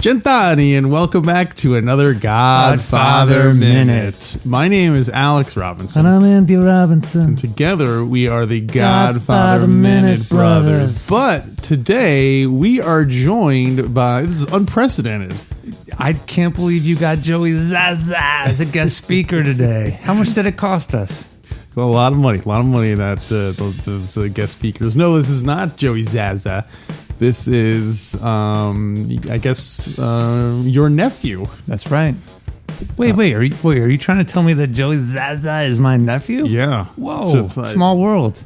Gentani, and welcome back to another Godfather Minute. My name is Alex Robinson. And I'm Andy Robinson. And together we are the Godfather Minute Brothers. But today we are joined by, this is unprecedented. I can't believe you got Joey Zaza as a guest speaker today. How much did it cost us? A lot of money that those guest speakers. No, this is not Joey Zaza. This is, I guess, your nephew. That's right. Wait, are you trying to tell me that Joey Zaza is my nephew? Yeah. Whoa, so small world.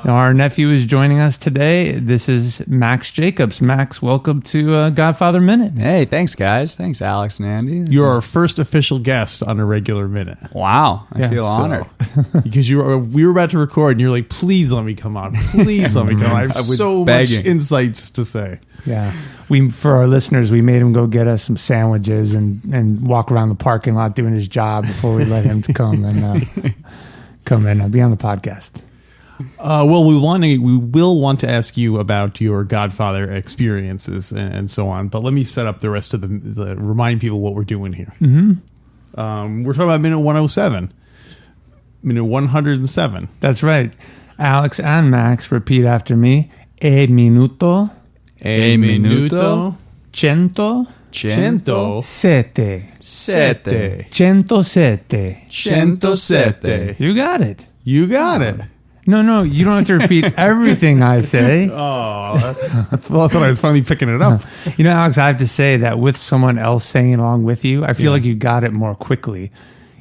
Now, our nephew is joining us today. This is Max Jacobs. Max, welcome to Godfather Minute. Hey, thanks, guys. Thanks, Alex and Andy. You're our first official guest on a regular minute. Wow, I feel honored. Because we were about to record, and you're like, please let me come on. Please let me come on. I have so much insights to say. Yeah. For our listeners, we made him go get us some sandwiches and walk around the parking lot doing his job before we let him come and be on the podcast. Well, we will want to ask you about your Godfather experiences and so on, but let me set up the rest of the remind people what we're doing here. Mm-hmm. We're talking about minute 107, minute 107. That's right. Alex and Max, repeat after me. E minuto. Cento. Sette. 107. You got it. You got it. No, you don't have to repeat everything I say. Oh, I thought I was finally picking it up. You know, Alex, I have to say that with someone else saying along with you, I feel like you got it more quickly.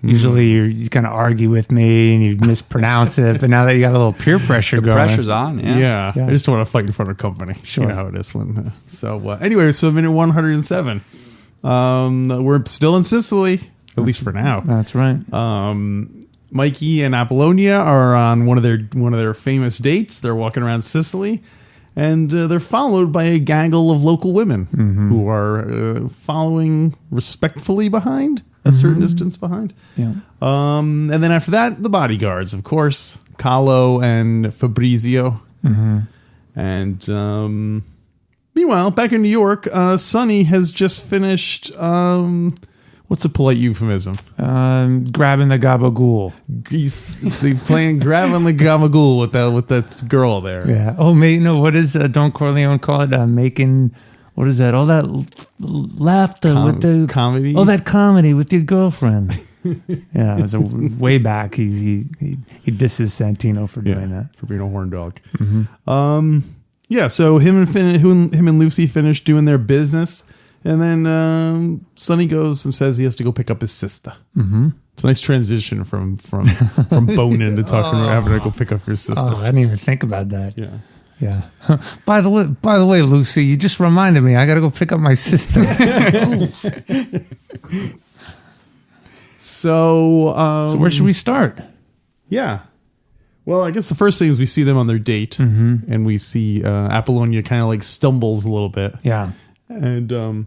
Usually you kind of argue with me and you mispronounce it, but now that you got a little peer pressure going. The pressure's on, yeah. I just don't want to fight in front of company. Sure. You know how it is. Anyway, so minute 107. We're still in Sicily, at least for now. That's right. Mikey and Apollonia are on one of their famous dates. They're walking around Sicily, and they're followed by a gaggle of local women who are following respectfully behind, a certain distance behind. Yeah. And then after that, the bodyguards, of course, Carlo and Fabrizio. Mm-hmm. And meanwhile, back in New York, Sonny has just finished... what's a polite euphemism? Grabbing the gabagool. He's playing grabbing the gabagool with that girl there. Yeah. Oh, what is Don Corleone call it? Making, what is that? All that laughter with the comedy. Oh, that comedy with your girlfriend. Yeah, it was way back. He disses Santino for doing that, for being a horn dog. Mm-hmm. Yeah. So him and Lucy finished doing their business. And then Sonny goes and says he has to go pick up his sister. Mm-hmm. It's a nice transition from boning to talking about having to go pick up your sister. Oh, I didn't even think about that. Yeah. By the way, Lucy, you just reminded me. I got to go pick up my sister. So where should we start? Yeah. Well, I guess the first thing is we see them on their date, and we see Apollonia kind of like stumbles a little bit. Yeah. And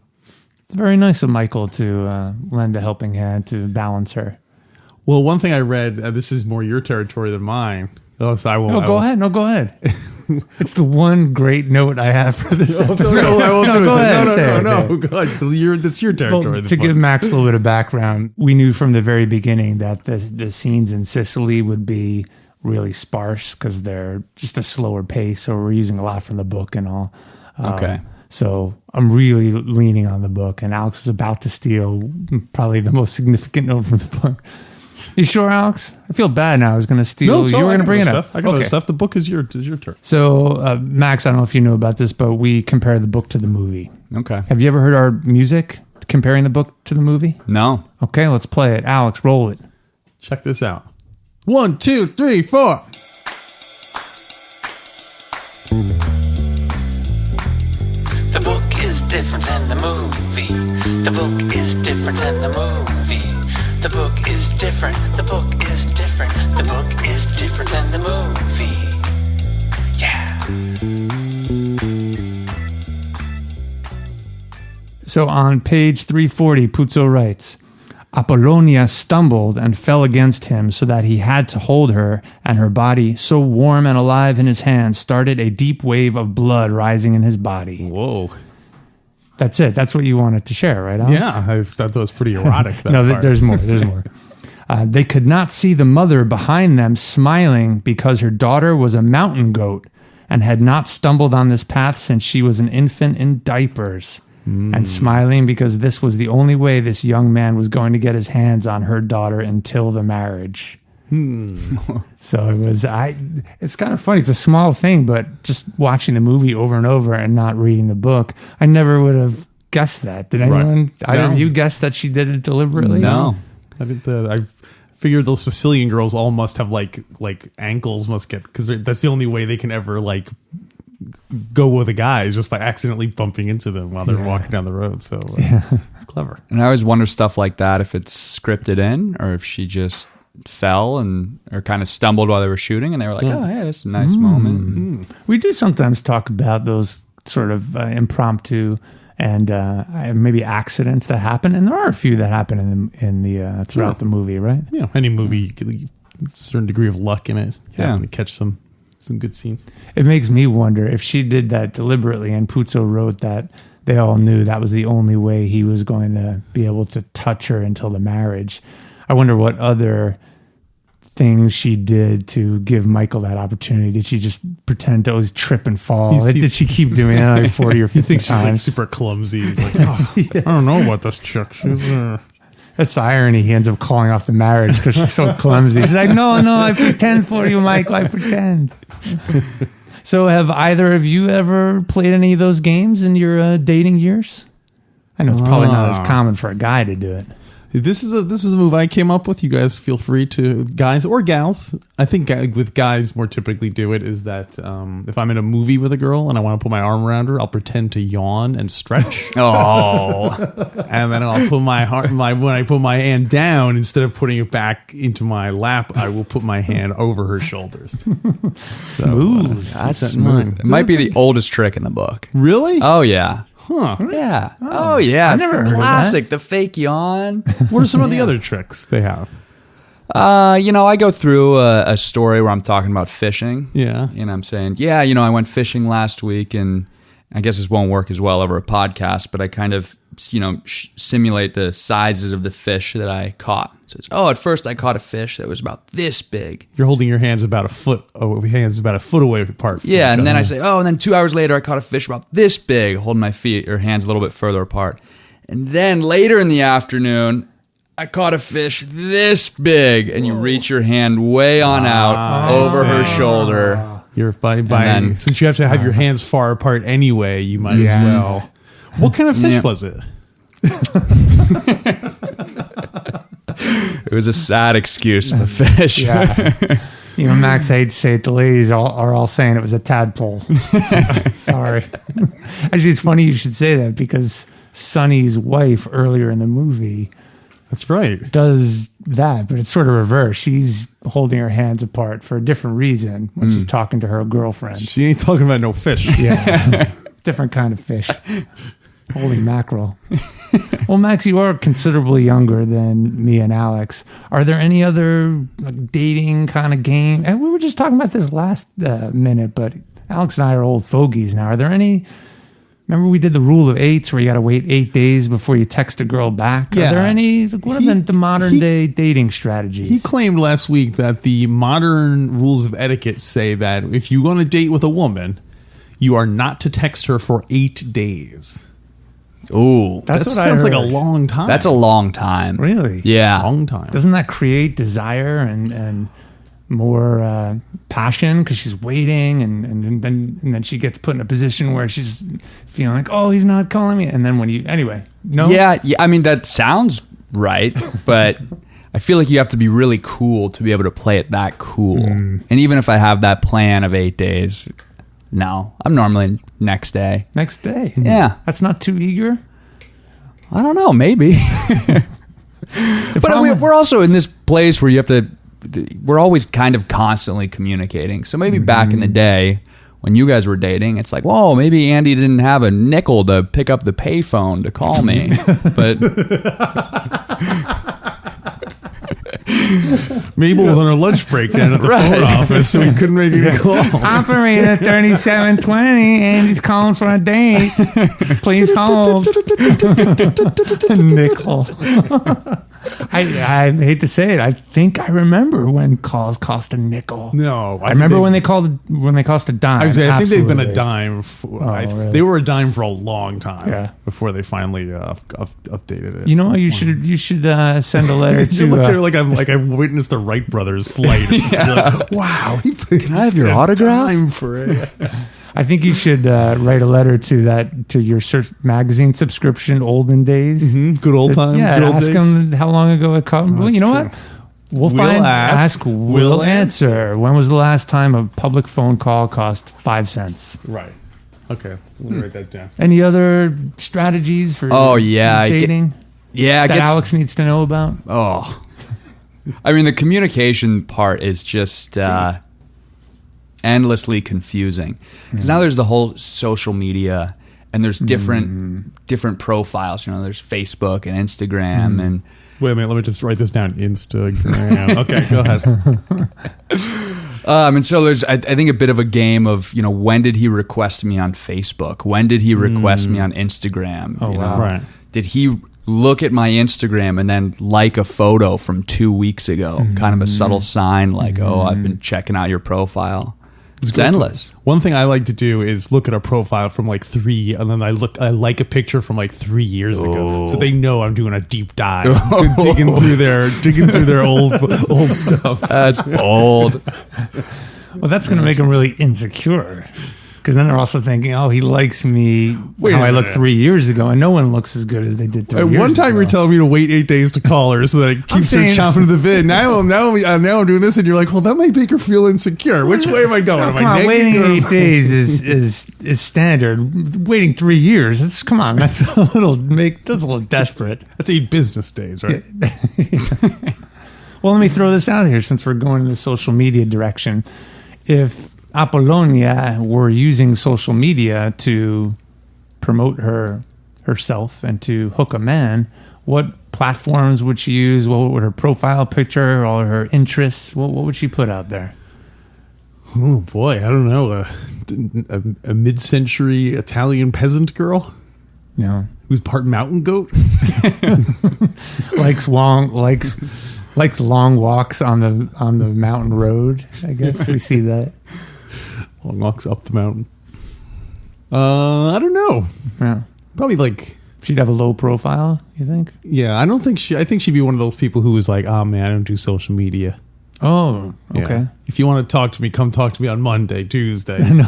it's very nice of Michael to lend a helping hand to balance her. Well, one thing I read, this is more your territory than mine. Oh, so I won't. No, go ahead. No, go ahead. It's the one great note I have for this episode. No, I won't do it. Go ahead. No. Go ahead. That's your territory. Well, to give Max a little bit of background, we knew from the very beginning that the scenes in Sicily would be really sparse because they're just a slower pace. So we're using a lot from the book and all. Okay. So I'm really leaning on the book, and Alex is about to steal probably the most significant note from the book. You sure, Alex? I feel bad now. I was going to steal. You were going to bring it up. I got other stuff. The book is your turn. So, Max, I don't know if you know about this, but we compare the book to the movie. Okay. Have you ever heard our music comparing the book to the movie? No. Okay, let's play it. Alex, roll it. Check this out. 1, 2, 3, 4. The book is different than the movie. The book is different than the movie. The book is different. The book is different. The book is different different than the movie. Yeah. So on page 340, Puzo writes, Apollonia stumbled and fell against him so that he had to hold her, and her body, so warm and alive in his hands, started a deep wave of blood rising in his body. Whoa. That's it. That's what you wanted to share, right, Alex? Yeah, I thought that was pretty erotic. That No, part. there's more. There's more. They could not see the mother behind them smiling because her daughter was a mountain goat and had not stumbled on this path since she was an infant in diapers. And smiling because this was the only way this young man was going to get his hands on her daughter until the marriage. So it's kind of funny. It's a small thing, but just watching the movie over and over and not reading the book, I never would have guessed that. Did anyone, either of you guess that she did it deliberately? No. I think that I figured those Sicilian girls all must have like ankles must get, because that's the only way they can ever like go with a guy is just by accidentally bumping into them while they're walking down the road. So it's clever. And I always wonder stuff like that, if it's scripted in or if she just fell or kind of stumbled while they were shooting and they were like, oh, hey, that's a nice moment. We do sometimes talk about those sort of impromptu and maybe accidents that happen, and there are a few that happen in the throughout the movie, right? Yeah, any movie, you get a certain degree of luck in it. Yeah. To catch some good scenes. It makes me wonder if she did that deliberately and Puzo wrote that they all knew that was the only way he was going to be able to touch her until the marriage. I wonder what other things she did to give Michael that opportunity. Did she just pretend to always trip and fall? Did she keep doing it like 40 or 50 You think she's like times? super clumsy. He's like, oh, I don't know about this chick. She's That's the irony. He ends up calling off the marriage because she's so clumsy. She's like, no, I pretend for you, Michael. I pretend. So have either of you ever played any of those games in your dating years? I know it's probably not as common for a guy to do it. This is a move I came up with. You guys feel free to, guys or gals. I think with guys more typically do it is that if I'm in a movie with a girl and I want to put my arm around her, I'll pretend to yawn and stretch. Oh. And then I'll put when I put my hand down, instead of putting it back into my lap, I will put my hand over her shoulders. Smooth. That's smooth. It might be the oldest trick in the book. Really? Oh, yeah. Huh. Yeah. Oh, yeah. I It's never the heard of that. classic, the fake yawn. What are some of the other tricks they have? I go through a story where I'm talking about fishing. Yeah. And I'm saying, I went fishing last week, and I guess this won't work as well over a podcast, but I kind of, simulate the sizes of the fish that I caught. So it's, at first I caught a fish that was about this big. You're holding your hands about a foot away apart. From Yeah, each and then other. I say, and then 2 hours later I caught a fish about this big, holding my feet or hands a little bit further apart. And then later in the afternoon, I caught a fish this big, and you reach your hand way on out over her shoulder. You're then- since you have to have your hands far apart anyway, you might as well. What kind of fish was it? It was a sad excuse for fish. Yeah. Max, I hate to say it, the ladies are all saying it was a tadpole. Sorry. Actually, it's funny you should say that because Sonny's wife earlier in the movie That's right. does that, but it's sort of reversed. She's holding her hands apart for a different reason when she's talking to her girlfriend. She ain't talking about no fish. Yeah. Different kind of fish. Holy mackerel. Well, Max, you are considerably younger than me and Alex. Are there any other dating kind of game? And we were just talking about this last minute, but Alex and I are old fogies now. Are there any... Remember we did the rule of 8s where you got to wait 8 days before you text a girl back? Yeah. Are there any... What are the modern day dating strategies? He claimed last week that the modern rules of etiquette say that if you go on a date with a woman, you are not to text her for 8 days. Ooh. That what I sounds like a heard. long time. That's a long time. Really? Yeah. long time. Doesn't that create desire and more passion because she's waiting and then she gets put in a position where she's feeling like, oh, he's not calling me, and then when you no. Yeah, I mean, that sounds right, but I feel like you have to be really cool to be able to play it that cool. And even if I have that plan of 8 days, no, I'm normally next day. Next day. Yeah. That's not too eager. I don't know, maybe. But we're also in this place where you have to we're always kind of constantly communicating. So maybe back in the day when you guys were dating, it's like, whoa, maybe Andy didn't have a nickel to pick up the payphone to call me. But Mabel was on her lunch break down at the phone office, so he couldn't make any calls. Operator 3720, Andy's calling for a date. Please hold. Nickel. I hate to say it. I think I remember when calls cost a nickel. No, I remember when they cost a dime. I think they've been a Absolutely. dime. Really? They were a dime for a long time. Yeah. Before they finally updated it. You know what? You should send a letter to. You look there like I witnessed the Wright brothers flight. You're like, wow, can I have your autograph? Time for it. I think you should write a letter to your magazine subscription, olden days. Good old time. Yeah, good old ask days. them how long ago it comes. Well, you know what? We'll ask, we'll answer. When was the last time a public phone call cost 5 cents? Right. Okay. Let me write that down. Any other strategies for dating Yeah, that Alex needs to know about? Oh, I mean, the communication part is just endlessly confusing. Because now there's the whole social media, and there's different profiles. You know, there's Facebook and Instagram, and Wait a minute. Let me just write this down. Instagram. Okay, go ahead. and so there's, I think, a bit of a game of, you know, when did he request me on Facebook? When did he request me on Instagram? Oh, you wow. know? Right. Did he look at my Instagram and then like a photo from 2 weeks ago? Kind of a subtle sign like, oh, I've been checking out your profile. It's endless. One thing I like to do is look at a profile from like and then I like a picture from like 3 years ago, so they know I'm doing a deep dive, digging through their old stuff. That's bold. Well, that's going to make them really insecure. Because then they're also thinking, oh, he likes me Wait how a I looked minute. 3 years ago, and no one looks as good as they did 3 At years one time, ago. you're telling me to wait 8 days to call her, so that it keeps her saying- chomping at the bit. Now I'm doing this, and you're like, well, that might make her feel insecure. Which way am I going? No, Am come I on, negative waiting or- 8 days is standard. Waiting 3 years, that's a little desperate. That's 8 business days, right? Well, let me throw this out here since we're going in the social media direction. If Apollonia were using social media to promote herself and to hook a man, what platforms would she use? What would her profile picture, all her interests, what would she put out there? Oh boy, I don't know. A mid-century Italian peasant girl You know, who's part mountain goat. likes long walks on the mountain road. I guess we see that. Long walks up the mountain. I don't know. Yeah. Probably like, She'd have a low profile, you think? yeah. I think she'd be one of those people who was like, oh man, I don't do social media. Oh, Yeah. okay. If you want to talk to me, come talk to me on Monday, Tuesday, No.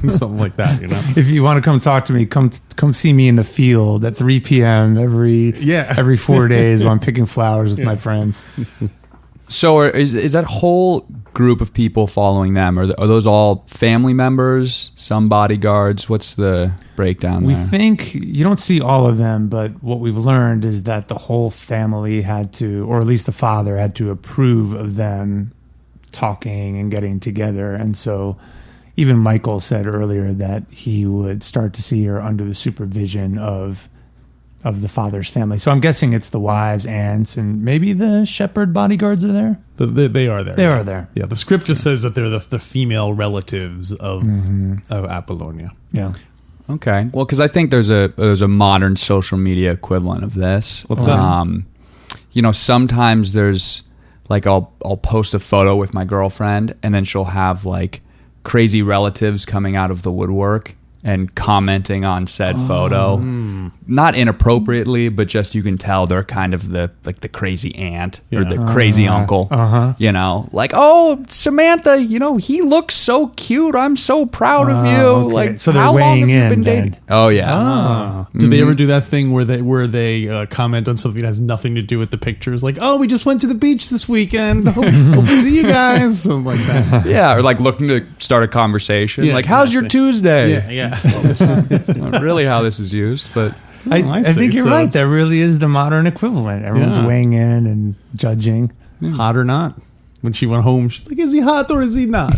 something like that. You know. If you want to come talk to me, come see me in the field at 3 p.m. every 4 days while I'm picking flowers with my friends. So is that whole group of people following them? Are those all family members, some bodyguards? What's the breakdown We there? think you don't see all of them, but what we've learned is that the whole family had to, or at least the father had to approve of them talking and getting together. And so even Michael said earlier that he would start to see her under the supervision of the father's family. So I'm guessing it's the wives, aunts, and maybe the shepherd bodyguards are there. They are there. They are there. Yeah, the script just says that they're the female relatives of Apollonia. Yeah. Okay. Well, because I think there's a modern social media equivalent of this. What's that? You know, sometimes there's like I'll post a photo with my girlfriend, and then she'll have like crazy relatives coming out of the woodwork and commenting on said photo, not inappropriately, but just you can tell they're kind of the crazy aunt or the crazy uncle. You know, like, oh, Samantha, you know, he looks so cute. I'm so proud of you. Okay. Like, So they're how long weighing have you in been then. dating? Oh yeah. Did they ever do that thing where they comment on something that has nothing to do with the pictures? Like, oh, we just went to the beach this weekend. Hope to see you guys. Something like that. Yeah, or like looking to start a conversation. Yeah, like, how's your exactly. Tuesday? Yeah. It's not really how this is used, but I see. think you're So right. it's- That really is the modern equivalent. Everyone's Yeah. weighing in and judging. Hot or not? When she went home, she's like, "Is he hot or is he not?"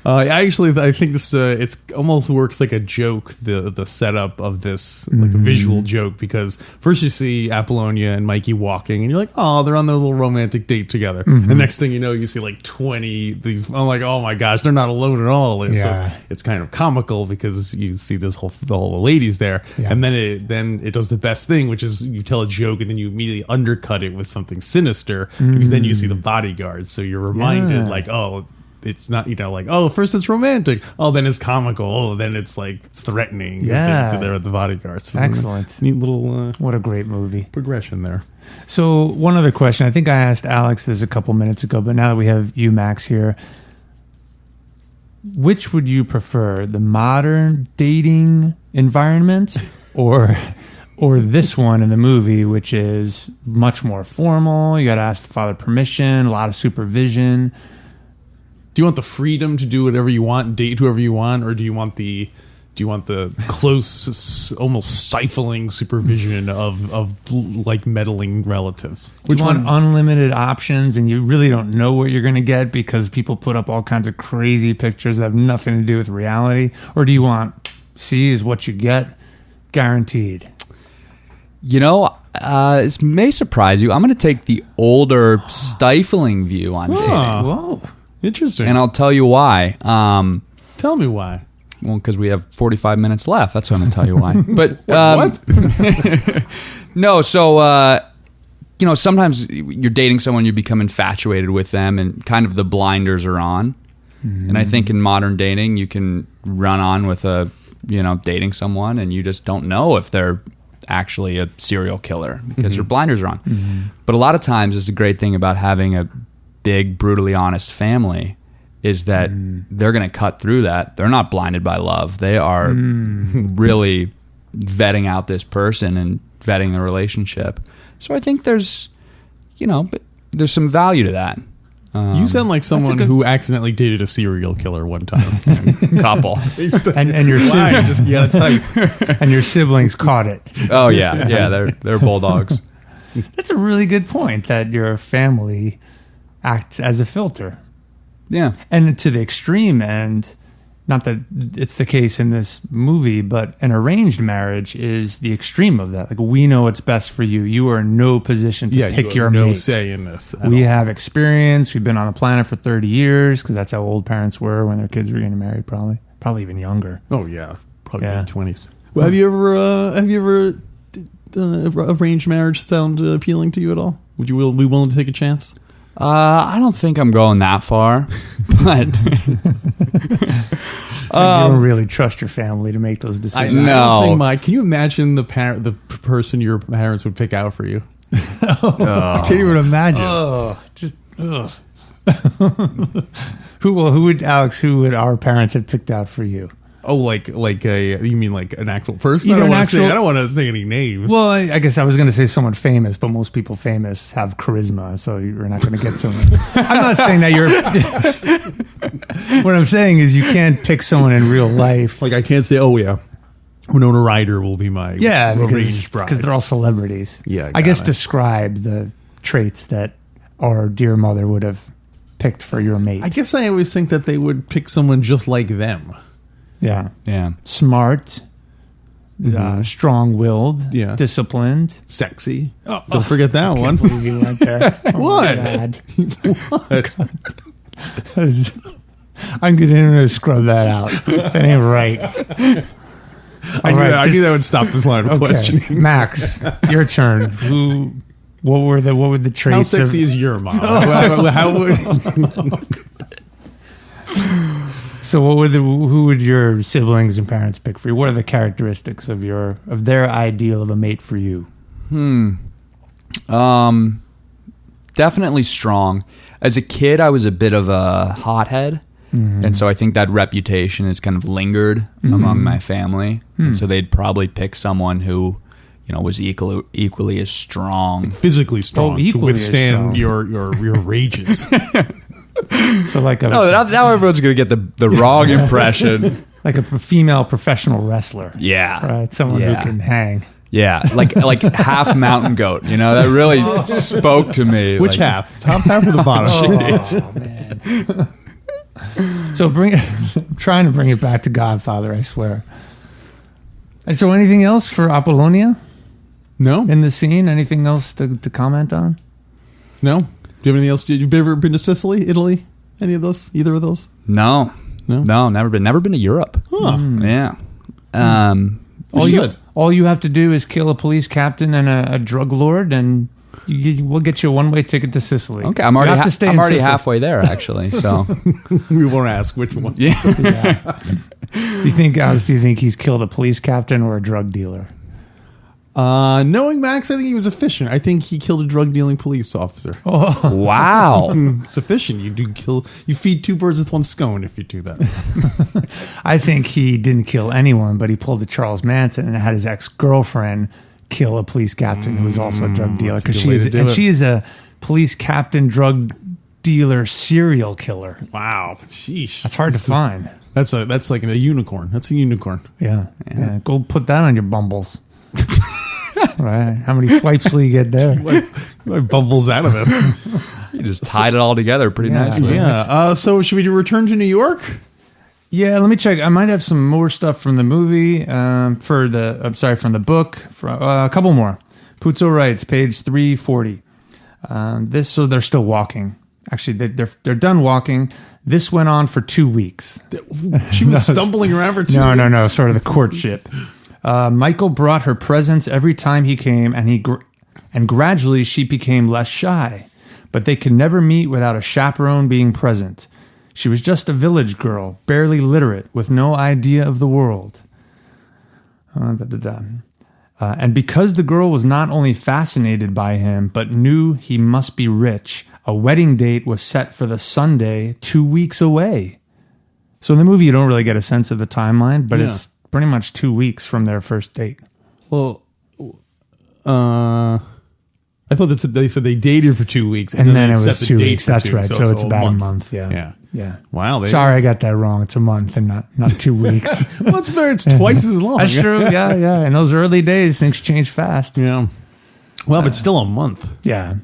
I think this it's almost works like a joke. The setup of this, like a visual joke, because first you see Apollonia and Mikey walking, and you're like, "Oh, they're on their little romantic date together." The next thing you know, you see like 20 these. I'm like, "Oh my gosh, they're not alone at all." It's kind of comical because you see the whole ladies there, and then it does the best thing, which is you tell a joke and then you immediately undercut it with something sinister, because then you see the bodyguards, so you're reminded like, oh. It's not, like, oh, first it's romantic. Oh, then it's comical. Oh, then it's like threatening. Yeah. They're the bodyguards. So excellent. Neat little what a great movie. Progression there. So one other question. I think I asked Alex this a couple minutes ago, but now that we have you, Max, here, which would you prefer, the modern dating environment or this one in the movie, which is much more formal? You got to ask the father permission, a lot of supervision. Do you want the freedom to do whatever you want, date whoever you want, or do you want the close, almost stifling supervision of like meddling relatives? Which one? Unlimited options, and you really don't know what you're going to get because people put up all kinds of crazy pictures that have nothing to do with reality? Or do you want see is what you get, guaranteed? This may surprise you. I'm going to take the older, stifling view on dating. Whoa. Interesting. And I'll tell you why. Tell me why. Well, because we have 45 minutes left. That's what I'm going to tell you why. But what? No, so sometimes you're dating someone, you become infatuated with them, and kind of the blinders are on. And I think in modern dating, you can run on with dating someone, and you just don't know if they're actually a serial killer because your blinders are on. But a lot of times, it's a great thing about having a big, brutally honest family is that they're going to cut through that. They're not blinded by love. They are really vetting out this person and vetting the relationship. So I think there's some value to that. You sound like someone who accidentally dated a serial killer one time. Couple. and your siblings, you gotta type. And your siblings caught it. Oh yeah, they're bulldogs. That's a really good point, that your family acts as a filter. Yeah. And to the extreme end, not that it's the case in this movie, but an arranged marriage is the extreme of that. Like, we know what's best for you. You are in no position to pick your mate. No say in this. We have experience. We've been on the planet for 30 years because that's how old parents were when their kids were getting married, probably even younger. Oh yeah, probably mid-20s. Well, have you ever arranged marriage sound appealing to you at all? Would you be willing to take a chance? I don't think I'm going that far, but you don't really trust your family to make those decisions. Can you imagine the person your parents would pick out for you? I can't even imagine. Who would our parents have picked out for you? Oh, you mean like an actual person? Either I don't want to say any names. Well, I guess I was going to say someone famous, but most people famous have charisma, so you're not going to get someone. I'm not saying that you're. What I'm saying is you can't pick someone in real life. Like, I can't say, oh yeah, Winona Ryder will be my arranged bride, because they're all celebrities. Yeah, I guess describe the traits that our dear mother would have picked for your mate. I guess I always think that they would pick someone just like them. Yeah. Yeah. Smart, strong-willed, disciplined, sexy. Don't forget that one. Believe you went there. What? What? I'm going to scrub that out. That ain't right. I knew that would stop this line of questioning. Max, your turn. What were the traits? How sexy is your mom? So who would your siblings and parents pick for you? What are the characteristics of their ideal of a mate for you? Definitely strong. As a kid, I was a bit of a hothead. And so I think that reputation has kind of lingered among my family. And so they'd probably pick someone who, was equally as strong. Physically strong to withstand your rages. So now everyone's going to get the wrong impression. Like a female professional wrestler. Yeah. Right. Someone who can hang. Yeah, like half mountain goat. You know, that really spoke to me. Which like, half? Top half or the bottom? Oh, man. So I'm trying to bring it back to Godfather, I swear. And so anything else for Apollonia No, in the scene? Anything else to comment on? no. Do you have anything else? Did you ever been to Sicily, Italy? Any of those? Either of those? No, never been to Europe. Huh. Yeah. All you have to do is kill a police captain and a drug lord, and we'll get you a one-way ticket to Sicily. Okay, I'm already halfway there, actually. So We won't ask which one. yeah. Do you think he's killed a police captain or a drug dealer? Knowing Max, I think he was efficient. I think he killed a drug dealing police officer. Wow. It's efficient. You feed two birds with one scone if you do that. I think he didn't kill anyone, but he pulled a Charles Manson and had his ex-girlfriend kill a police captain who was also a drug dealer, because she is a police captain, drug dealer, serial killer. Wow. Sheesh. That's hard to find. That's like a unicorn. That's a unicorn. Yeah. Go put that on your Bumbles. Right. How many swipes will you get there? Like bubbles out of it. You just tied it all together pretty nicely. Yeah. So should we return to New York? Yeah, let me check. I might have some more stuff from the movie, from the book. A couple more. Puzo writes, page 340. So they're still walking. Actually, they're done walking. This went on for 2 weeks. She was stumbling around for 2 weeks. No. Sort of the courtship. Michael brought her presents every time he came, and gradually she became less shy. But they could never meet without a chaperone being present. She was just a village girl, barely literate, with no idea of the world. And because the girl was not only fascinated by him, but knew he must be rich, a wedding date was set for the Sunday 2 weeks away. So in the movie, you don't really get a sense of the timeline, but it's pretty much 2 weeks from their first date. Well, I thought they said they dated for 2 weeks. And then it was set the 2 date weeks. for That's 2 right. weeks, So it's about a month. Yeah. Wow. Sorry, I got that wrong. It's a month and not 2 weeks. Well, it's fair. It's twice as long. That's true. Yeah. In those early days, things change fast. Yeah. Well, but still a month. Yeah.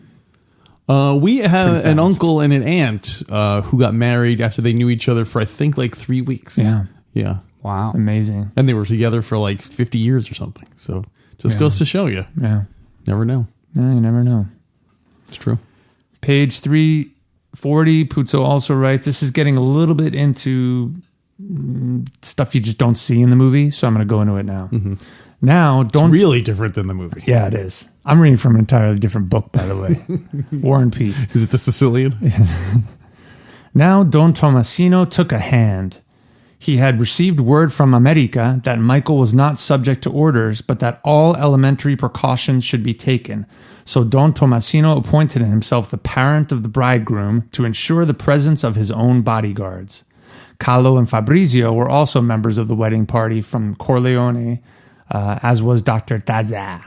We have an uncle and an aunt who got married after they knew each other for, I think, like 3 weeks. Yeah. Yeah. Wow. Amazing. And they were together for like 50 years or something. So just goes to show you. Yeah. Never know. No, you never know. It's true. Page 340, Puzo also writes, this is getting a little bit into stuff you just don't see in the movie, so I'm going to go into it now. Mm-hmm. Now, It's really different than the movie. Yeah, it is. I'm reading from an entirely different book, by the way. War and Peace. Is it the Sicilian? Now, Don Tomasino took a hand. He had received word from America that Michael was not subject to orders, but that all elementary precautions should be taken. So Don Tomasino appointed himself the parent of the bridegroom to ensure the presence of his own bodyguards. Carlo and Fabrizio were also members of the wedding party from Corleone, as was Dr. Taza.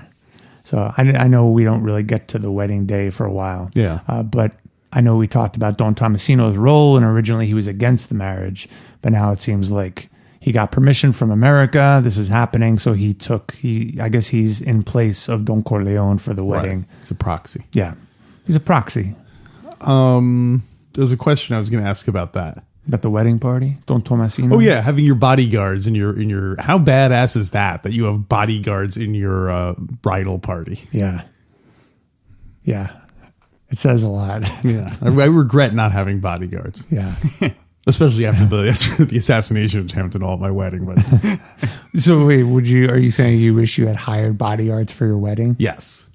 So I know we don't really get to the wedding day for a while. Yeah. But I know we talked about Don Tomasino's role, and originally he was against the marriage, but now it seems like he got permission from America. This is happening, so I guess he's in place of Don Corleone for the wedding. Right. It's a proxy. Yeah, he's a proxy. There's a question I was going to ask about that. About the wedding party, Don Tomasino. Oh yeah, having your bodyguards in your how badass is that you have bodyguards in your bridal party? Yeah. It says a lot. Yeah, I regret not having bodyguards. Yeah. Especially after the assassination attempt and all at my wedding. But So wait, are you saying you wish you had hired bodyguards for your wedding? yes,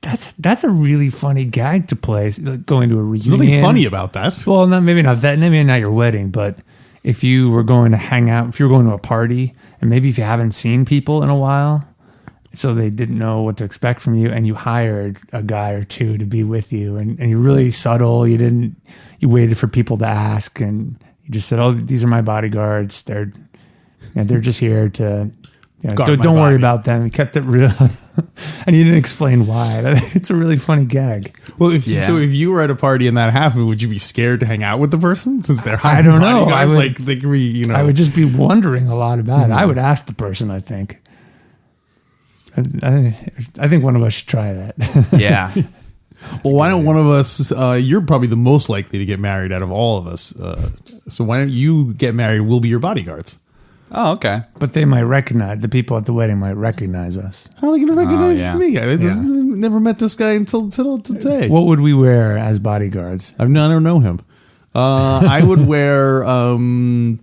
That's a really funny gag to play. Like going to a reunion. there's nothing funny about that. Well, maybe not your wedding, but if you were going to hang out, if you were going to a party, and maybe if you haven't seen people in a while, so they didn't know what to expect from you, and you hired a guy or two to be with you, and you're really subtle. You waited for people to ask, and you just said, "Oh, these are my bodyguards. They're just here to." Don't worry about them. You kept it real, and you didn't explain why. It's a really funny gag. Well, if you were at a party and that happened, would you be scared to hang out with the person since they're I don't know. I would I would just be wondering a lot about it. I would ask the person. I think. I think one of us should try that. Yeah. Well, why don't one of us? You're probably the most likely to get married out of all of us. So why don't you get married? We'll be your bodyguards. Oh, okay. But they might recognize, the people at the wedding might recognize us. How are they going to recognize yeah. me? I never met this guy until today. What would we wear as bodyguards? I don't know him. I would wear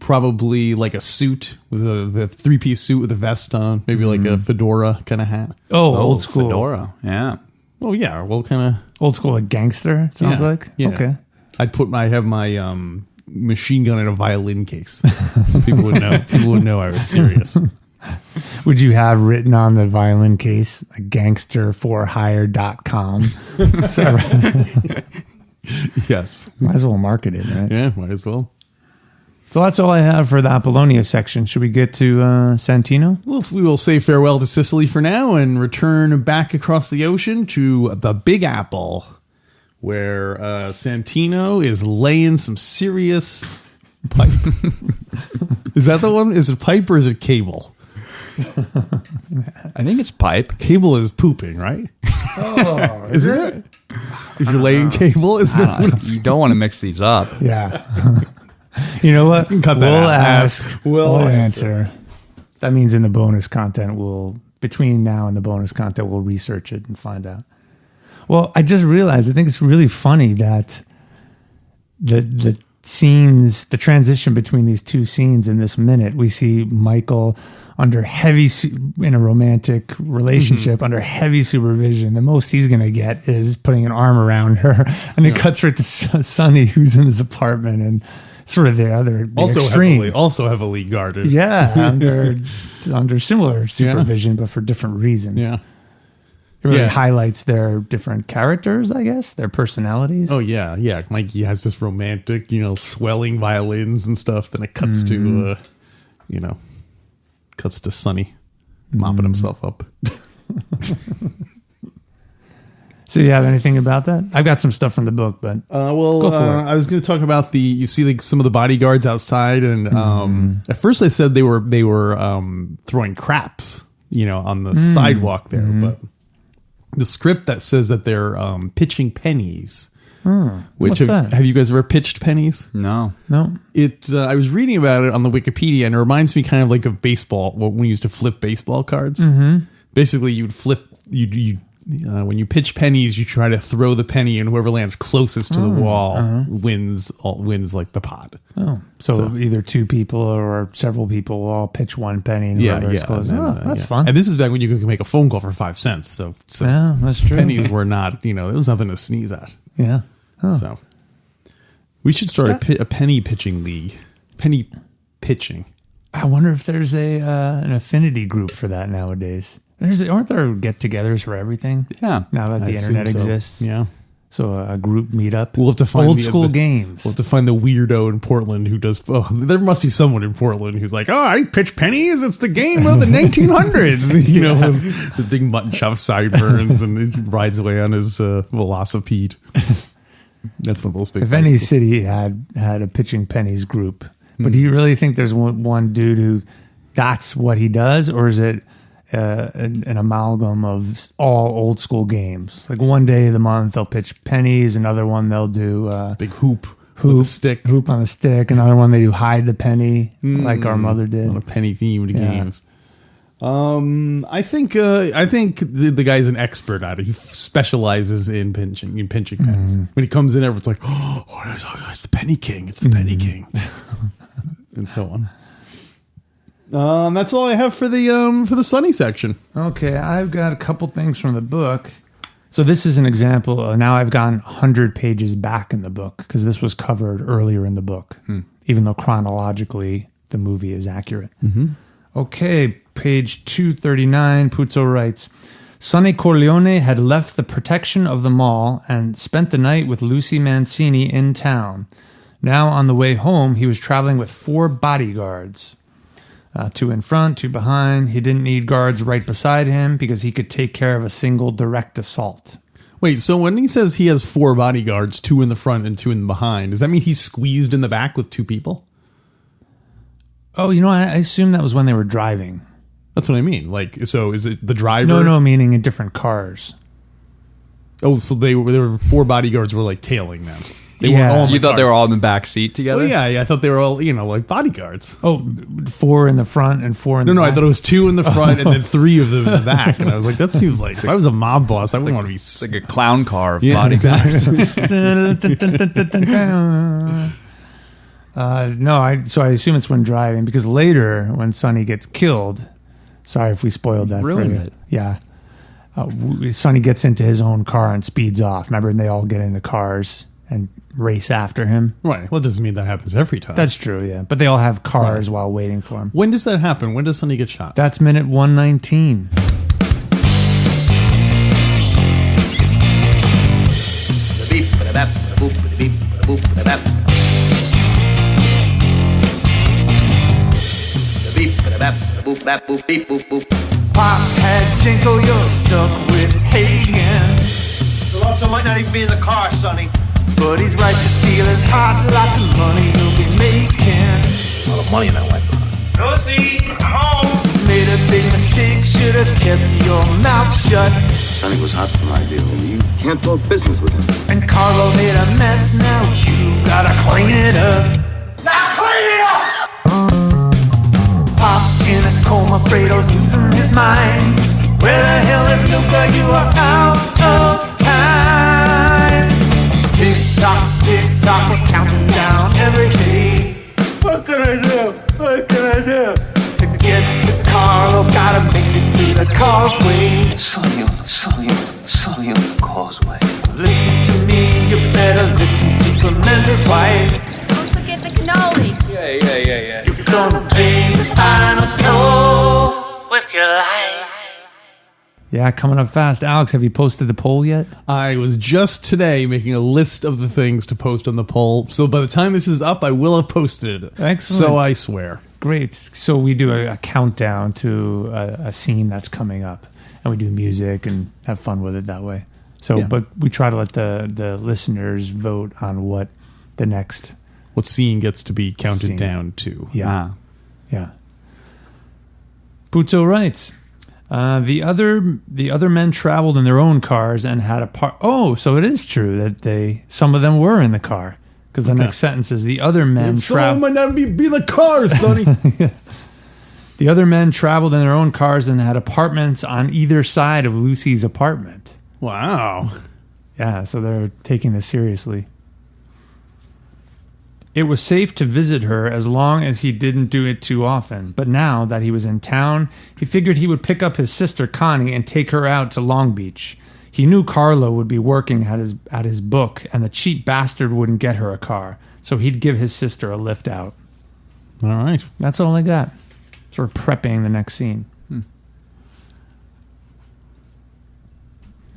probably like a suit with the 3-piece suit with a vest on, maybe like a fedora kind of hat. Oh, old school. Fedora. Yeah. Oh yeah, well, kind of Old school, like gangster, it sounds like. Yeah. Okay. I have my machine gun in a violin case, so people would know. People would know I was serious. Would you have written on the violin case, like gangsterforhire.com? Yes. Might as well market it, right? Yeah, might as well. So that's all I have for the Apollonia section. Should we get to Santino? Well, we will say farewell to Sicily for now and return back across the ocean to the Big Apple, where Santino is laying some serious pipe. Is that the one? Is it pipe or is it cable? I think it's pipe. Cable is pooping, right? Oh, Isn't it? If you're laying cable, is that what it's? You don't want to mix these up. yeah. You know what? Cut that we'll out. ask. We'll We'll answer. answer. That means in the bonus content, between now and the bonus content, we'll research it and find out. Well, I just realized, I think it's really funny that the scenes, the transition between these two scenes in this minute, we see Michael under in a romantic relationship, under heavy supervision. The most he's going to get is putting an arm around her. And it cuts right to Sonny, who's in his apartment, and sort of the extreme. Also heavily guarded. Yeah, under similar supervision, but for different reasons. Yeah. It really highlights their different characters, I guess, their personalities. Oh yeah, yeah. Mikey has this romantic, swelling violins and stuff. Then it cuts to, cuts to Sonny mopping himself up. So you have anything about that? I've got some stuff from the book, but go for it. I was going to talk about you see like some of the bodyguards outside, and at first I said they were throwing craps, on the sidewalk there, but the script that says that they're pitching pennies. Which have you guys ever pitched pennies? No. I was reading about it on the Wikipedia, and it reminds me kind of like of baseball. When we used to flip baseball cards. Basically, you'd flip. When you pitch pennies, you try to throw the penny, and whoever lands closest to the wall wins like the pot. Oh, so either two people or several people will all pitch one penny, and whoever is closest. That's fun. And this is back when you could make a phone call for 5 cents. So yeah, that's true. Pennies were not, there was nothing to sneeze at. Yeah. So we should start a penny pitching league. Penny pitching. I wonder if there's an affinity group for that nowadays. Aren't there get-togethers for everything? Yeah. Now that the internet exists. Yeah. So a group meetup. We'll have to find old school games. We'll have to find the weirdo in Portland who does. Oh, there must be someone in Portland who's like, I pitch pennies. It's the game of the 1900s. With the big mutton chop sideburns, and he rides away on his velocipede. That's one of those big. If any city had a pitching pennies group, but do you really think there's one dude who that's what he does, or is it an amalgam of all old school games? Like one day of the month they'll pitch pennies, another one they'll do big hoop with a stick, hoop on a stick. Another one they do hide the penny, like our mother did. A lot of penny themed games. I think the guy's an expert at it. He specializes in pinching pennies. When he comes in, everyone's like, it's the penny king. It's the penny king, and so on. That's all I have for the Sonny section. Okay, I've got a couple things from the book. So this is an example. Now I've gone 100 pages back in the book because this was covered earlier in the book, even though chronologically the movie is accurate. Okay, page 239, Puzo writes, Sonny Corleone had left the protection of the mall and spent the night with Lucy Mancini in town. Now on the way home, he was traveling with 4 bodyguards. 2 in front, 2 behind. He didn't need guards right beside him because he could take care of a single direct assault. Wait, so when he says he has 4 bodyguards, 2 in the front and 2 in the behind, does that mean he's squeezed in the back with 2 people? Oh, I assume that was when they were driving. That's what I mean. Like, so is it the driver? No, meaning in different cars. Oh, so there were 4 bodyguards were like tailing them. They Yeah. were all in You the thought they car. were all in the back seat together? Well, yeah, I thought they were all, like bodyguards. Oh, 4 in the front and 4 in the No, back. I thought it was 2 in the front and then 3 of them in the back. And I was like, that seems like, if I was a mob boss, I wouldn't want to be... It's like a clown car of yeah, bodyguards. exactly. So I assume it's when driving, because later when Sonny gets killed, sorry if we spoiled that Ruined for you. it. Yeah. Sonny gets into his own car and speeds off. Remember, and they all get into cars and race after him. Right. Well, it doesn't mean that happens every time. That's true, yeah. But they all have cars while waiting for him. When does that happen? When does Sonny get shot? That's minute 119. Pop had Jinko, you're stuck with Hagen. The also might not even be in the car, Sonny. But he's right to steal his heart, lots of money he'll be making. A lot of money in that white car. Lucy, I'm home. Made a big mistake, should've kept your mouth shut. Sonny was hot for my deal. You can't talk business with him. And Carlo made a mess, now you gotta clean it up. Now clean it up! Pop's in a coma, Fredo's losing his mind. Where the hell is Luca? You are out of time. Tick tock, we're counting down every day. What can I do? What can I do? To get to Carlo, gotta make it through the causeway. Sonny on the causeway. Listen to me, you better listen to Clemenza's wife. Don't forget the cannoli. Yeah. You're gonna pay the final toll with your life. Yeah, coming up fast. Alex, have you posted the poll yet? I was just today making a list of the things to post on the poll. So by the time this is up, I will have posted it. Excellent. So I swear. Great. So we do a countdown to a scene that's coming up, and we do music and have fun with it that way. So, Yeah. but we try to let the listeners vote on what the next. What scene gets to be counted Scene. down to? Yeah, Ah. yeah. Puzo writes, the other men traveled in their own cars and had a part. Oh, so it is true that some of them were in the car, because the next sentence is the other men Someone might not be in the car, Sonny. The other men traveled in their own cars and had apartments on either side of Lucy's apartment. Wow. Yeah, so they're taking this seriously. It was safe to visit her as long as he didn't do it too often. But now that he was in town, he figured he would pick up his sister Connie and take her out to Long Beach. He knew Carlo would be working at his book, and the cheap bastard wouldn't get her a car, so he'd give his sister a lift out. All right. That's all I got. Sort of prepping the next scene.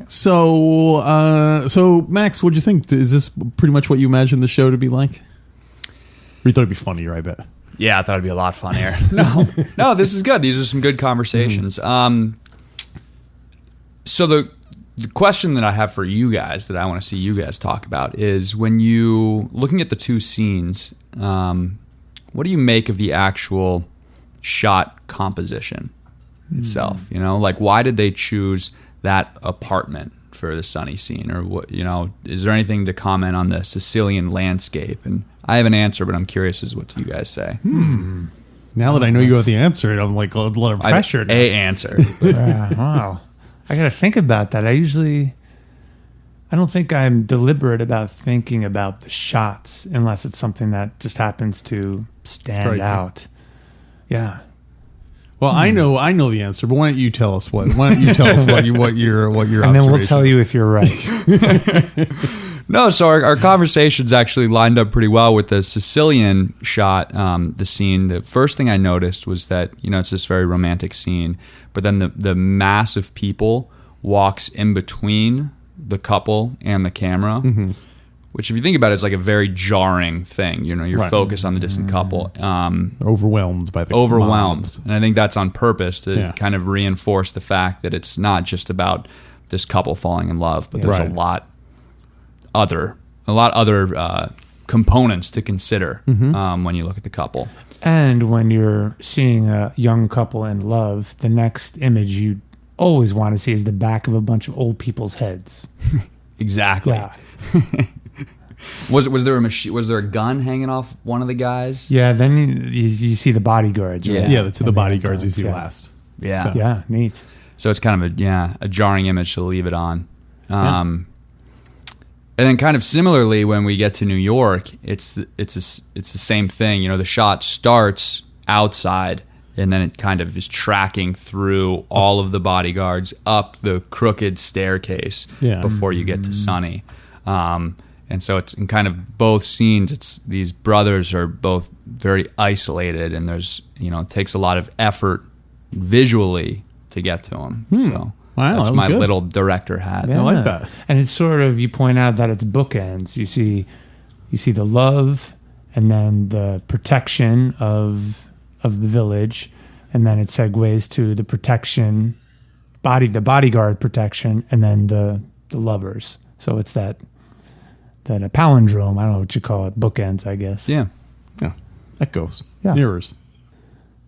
So Max, what'd you think? Is this pretty much what you imagined the show to be like? Or you thought it'd be funnier, I bet. Yeah, I thought it'd be a lot funnier. No, this is good. These are some good conversations. So the question that I have for you guys that I want to see you guys talk about is, when you looking at the two scenes, what do you make of the actual shot composition itself? You know, like, why did they choose that apartment for the Sonny scene? Or what, is there anything to comment on the Sicilian landscape? And I have an answer, but I'm curious as what you guys say. Now that I know you got the answer, I'm like a lot of pressure. now. Answer. Wow. I got to think about that. I don't think I'm deliberate about thinking about the shots unless it's something that just happens to stand Strike you. out. Yeah. Well, I know the answer, but why don't you tell us what? Why don't you tell us what your And then we'll tell you if you're right. No, so our conversations actually lined up pretty well with the Sicilian shot, the scene. The first thing I noticed was that, it's this very romantic scene, but then the mass of people walks in between the couple and the camera, which, if you think about it, is like a very jarring thing. You're Right. focused on the distant couple. overwhelmed by the Overwhelmed. moms. And I think that's on purpose to Yeah. kind of reinforce the fact that it's not just about this couple falling in love, but there's Right. a lot other components to consider when you look at the couple. And when you're seeing a young couple in love, the next image you always want to see is the back of a bunch of old people's heads. Exactly. Yeah. Was there a gun hanging off one of the guys? Yeah, then you see the bodyguards. Right? Yeah, that's the bodyguards you see last. Yeah. So- Yeah, neat. So it's kind of a jarring image to leave it on. And then kind of similarly, when we get to New York, it's the same thing. You know, the shot starts outside, and then it kind of is tracking through all of the bodyguards up the crooked staircase before you get to Sonny. And so it's in kind of both scenes. It's these brothers are both very isolated, and there's it takes a lot of effort visually to get to them. So Wow, that's that was my good. little director hat. I like that. And it's sort of, you point out that it's bookends. You see the love, and then the protection of the village, and then it segues to the protection, the bodyguard protection, and then the lovers. So it's that a palindrome. I don't know what you call it. Bookends, I guess. Yeah. Yeah, that goes. Yeah. Mirrors.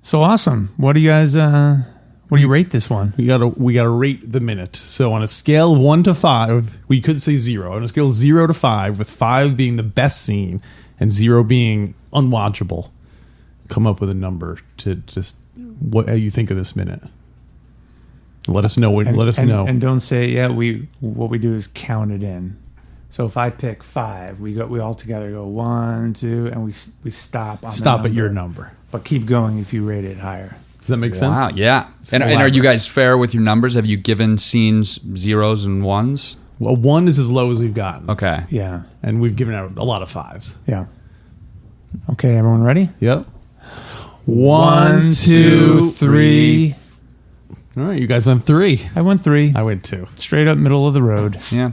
So awesome. What do you guys? What do you rate this one? We gotta rate the minute. So on a scale of 1 to 5, we could say 0. On a scale of 0 to 5, with 5 being the best scene and 0 being unwatchable, come up with a number to just what you think of this minute. Let us know. And don't say what we do is count it in. So if I pick 5, we all together go 1, 2, and we stop on Stop at your number. But keep going if you rate it higher. Does that make sense? Wow. Yeah. And are you guys fair with your numbers? Have you given scenes 0s and 1s? Well, 1 is as low as we've gotten. Okay. Yeah. And we've given out a lot of 5s. Yeah. Okay, everyone ready? Yep. 1, 2, 3. All right, you guys went 3. I went 3. I went 2. Straight up middle of the road. Yeah.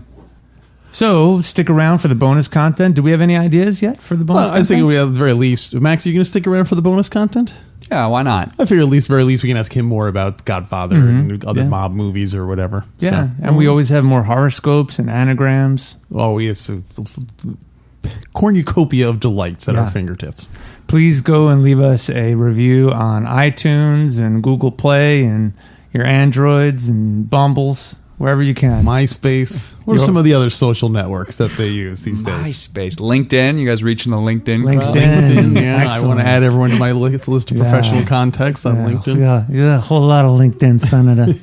So stick around for the bonus content. Do we have any ideas yet for the bonus Well, I content? think we have at the very least. Max, are you going to stick around for the bonus content? Yeah, why not? I figure very least we can ask him more about Godfather and other mob movies or whatever. Yeah, So, and we always have more horoscopes and anagrams. oh, yes, a cornucopia of delights at Yeah. our fingertips. Please go and leave us a review on iTunes and Google Play and your Androids and Bumbles, wherever you can. MySpace. What are some of the other social networks that they use these days? MySpace. LinkedIn. You guys reaching the LinkedIn crowd? LinkedIn. LinkedIn, yeah. I want to add everyone to my list of professional contacts on LinkedIn. Yeah, a whole lot of LinkedIn, Senator.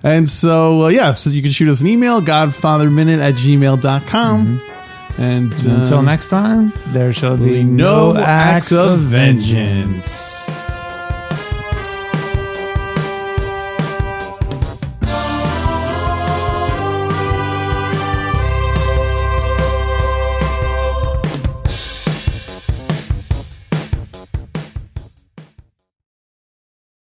And so, so you can shoot us an email, godfatherminute@gmail.com. And Until next time, there shall be no acts of vengeance.